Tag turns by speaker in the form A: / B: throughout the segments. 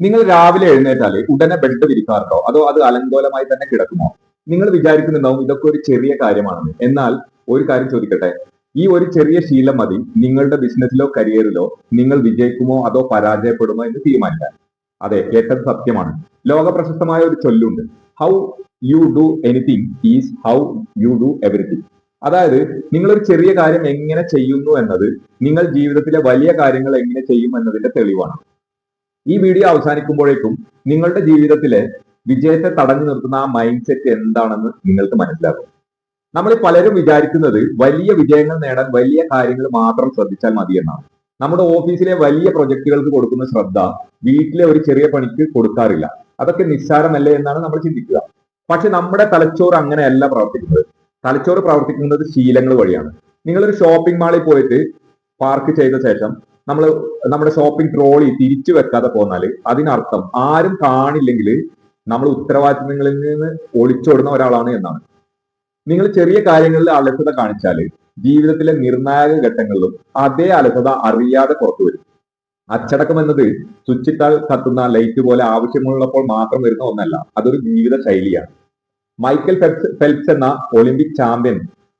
A: നിങ്ങൾ രാവിലെ എഴുന്നേറ്റാല് ഉടനെ ബെഡ് വിരിക്കാറുണ്ടോ അതോ അത് അലങ്കോലമായി തന്നെ കിടക്കുമോ? നിങ്ങൾ വിചാരിക്കുന്നുണ്ടാവും ഇതൊക്കെ ഒരു ചെറിയ കാര്യമാണെന്ന്. എന്നാൽ ഒരു കാര്യം ചോദിക്കട്ടെ, ഈ ഒരു ചെറിയ ശീലം മതി നിങ്ങളുടെ ബിസിനസ്സിലോ കരിയറിലോ നിങ്ങൾ വിജയിക്കുമോ അതോ പരാജയപ്പെടുമോ എന്ന് തീരുമാനിക്കാൻ. അതെ, കേട്ടത് സത്യമാണ്. ലോക പ്രശസ്തമായ ഒരു ചൊല്ലുണ്ട്, how you do anything is how you do everything. അതായത് നിങ്ങൾ ഒരു ചെറിയ കാര്യം എങ്ങനെ ചെയ്യുന്നു എന്നത് നിങ്ങൾ ജീവിതത്തിലെ വലിയ കാര്യങ്ങൾ എങ്ങനെ ചെയ്യും എന്നതിന്റെ തെളിവാണ്. ഈ വീഡിയോ അവസാനിക്കുമ്പോഴേക്കും നിങ്ങളുടെ ജീവിതത്തിലെ വിജയത്തെ തടഞ്ഞു നിർത്തുന്ന ആ മൈൻഡ് സെറ്റ് എന്താണെന്ന് നിങ്ങൾക്ക് മനസ്സിലാകും. നമ്മൾ പലരും വിചാരിക്കുന്നത് വലിയ വിജയങ്ങൾ നേടാൻ വലിയ കാര്യങ്ങൾ മാത്രം ശ്രദ്ധിച്ചാൽ മതി എന്നാണ്. നമ്മുടെ ഓഫീസിലെ വലിയ പ്രൊജക്ടുകൾക്ക് കൊടുക്കുന്ന ശ്രദ്ധ വീട്ടിലെ ഒരു ചെറിയ പണിക്ക് കൊടുക്കാറില്ല. അതൊക്കെ നിസ്സാരമല്ലേ എന്നാണ് നമ്മൾ ചിന്തിക്കുക. പക്ഷെ നമ്മുടെ തലച്ചോറ് അങ്ങനെയല്ല പ്രവർത്തിക്കുന്നത്. തലച്ചോറ് പ്രവർത്തിക്കുന്നത് ശീലങ്ങൾ വഴിയാണ്. നിങ്ങളൊരു ഷോപ്പിംഗ് മാളിൽ പോയിട്ട് പാർക്ക് ചെയ്ത ശേഷം നമ്മൾ നമ്മുടെ ഷോപ്പിംഗ് ട്രോളി തിരിച്ചു വെക്കാതെ പോന്നാൽ അതിനർത്ഥം ആരും കാണില്ലെങ്കിൽ നമ്മൾ ഉത്തരവാദിത്തങ്ങളിൽ നിന്ന് ഒളിച്ചോടുന്ന ഒരാളാണ് എന്നാണ്. നിങ്ങൾ ചെറിയ കാര്യങ്ങളിൽ അലസത കാണിച്ചാൽ ജീവിതത്തിലെ നിർണായക ഘട്ടങ്ങളിലും അതേ അലസത അറിയാതെ പുറത്തു വരും. അച്ചടക്കം എന്നത് സ്വിച്ചിട്ടാൽ കത്തുന്ന ലൈറ്റ് പോലെ ആവശ്യമുള്ളപ്പോൾ മാത്രം വരുന്ന ഒന്നല്ല, അതൊരു ജീവിത ശൈലിയാണ്. മൈക്കൽ ഫെൽപ്സ് എന്ന ഒളിമ്പിക് ചാമ്പ്യൻ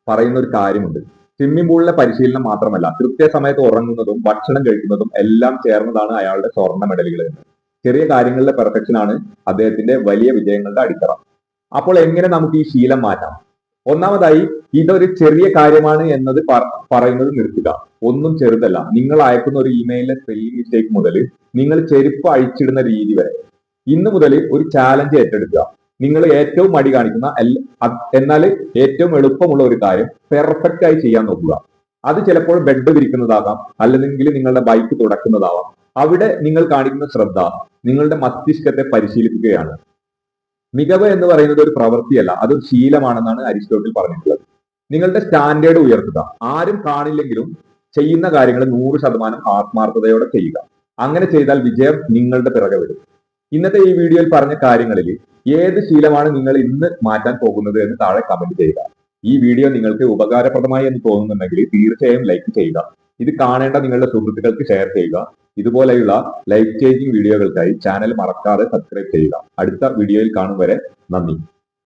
A: പറയുന്ന ഒരു കാര്യമുണ്ട്, സ്വിമ്മിംഗ് പൂളിലെ പരിശീലനം മാത്രമല്ല, കൃത്യസമയത്ത് ഉറങ്ങുന്നതും ഭക്ഷണം കഴിക്കുന്നതും എല്ലാം ചേർന്നതാണ് അയാളുടെ സ്വർണ്ണ മെഡലുകൾ എന്ന്. ചെറിയ കാര്യങ്ങളിലെ പെർഫെക്ഷനാണ് അദ്ദേഹത്തിന്റെ വലിയ വിജയങ്ങളുടെ അടിത്തറ. അപ്പോൾ എങ്ങനെ നമുക്ക് ഈ ശീലം മാറ്റാം? ഒന്നാമതായി, ഇതൊരു ചെറിയ കാര്യമാണ് എന്നത് പറയുന്നത് നിർത്തുക. ഒന്നും ചെറുതല്ല. നിങ്ങൾ അയക്കുന്ന ഒരു ഇമെയിലിലെ സ്പെല്ലിംഗ് മിസ്റ്റേക്ക് മുതൽ നിങ്ങൾ ചെരുപ്പ് അഴിച്ചിടുന്ന രീതി വരെ. ഇന്ന് മുതൽ ഒരു ചാലഞ്ച് ഏറ്റെടുക്കുക. നിങ്ങൾ ഏറ്റവും മടി കാണിക്കുന്ന എന്നാൽ ഏറ്റവും എളുപ്പമുള്ള ഒരു കാര്യം പെർഫെക്റ്റ് ആയി ചെയ്യാൻ നോക്കുക. അത് ചിലപ്പോൾ ബെഡ് വിരിക്കുന്നതാകാം, അല്ലെങ്കിൽ നിങ്ങളുടെ ബൈക്ക് തുടക്കുന്നതാവാം. അവിടെ നിങ്ങൾ കാണിക്കുന്ന ശ്രദ്ധ നിങ്ങളുടെ മസ്തിഷ്കത്തെ പരിശീലിപ്പിക്കുകയാണ്. മികവ് എന്ന് പറയുന്നത് ഒരു പ്രവൃത്തിയല്ല, അതൊരു ശീലമാണെന്നാണ് അരിസ്റ്റോട്ടിൽ പറഞ്ഞിട്ടുള്ളത്. നിങ്ങളുടെ സ്റ്റാൻഡേർഡ് ഉയർത്തുക. ആരും കാണില്ലെങ്കിലും ചെയ്യുന്ന കാര്യങ്ങൾ 100% ആത്മാർത്ഥതയോടെ ചെയ്യുക. അങ്ങനെ ചെയ്താൽ വിജയം നിങ്ങളുടെ പിറകെ വരും. ഇന്നത്തെ ഈ വീഡിയോയിൽ പറഞ്ഞ കാര്യങ്ങളിൽ ഏത് ശീലമാണ് നിങ്ങൾ ഇന്ന് മാറ്റാൻ പോകുന്നത് എന്ന് താഴെ കമന്റ് ചെയ്യുക. ഈ വീഡിയോ നിങ്ങൾക്ക് ഉപകാരപ്രദമായി എന്ന് തോന്നുന്നുണ്ടെങ്കിൽ തീർച്ചയായും ലൈക്ക് ചെയ്യുക. ഇത് കാണേണ്ട നിങ്ങളുടെ സുഹൃത്തുക്കൾക്ക് ഷെയർ ചെയ്യുക. ഇതുപോലെയുള്ള ലൈഫ് ചേഞ്ചിങ് വീഡിയോകൾക്കായി ചാനൽ മറക്കാതെ സബ്സ്ക്രൈബ് ചെയ്യുക. അടുത്ത വീഡിയോയിൽ കാണും വരെ നന്ദി.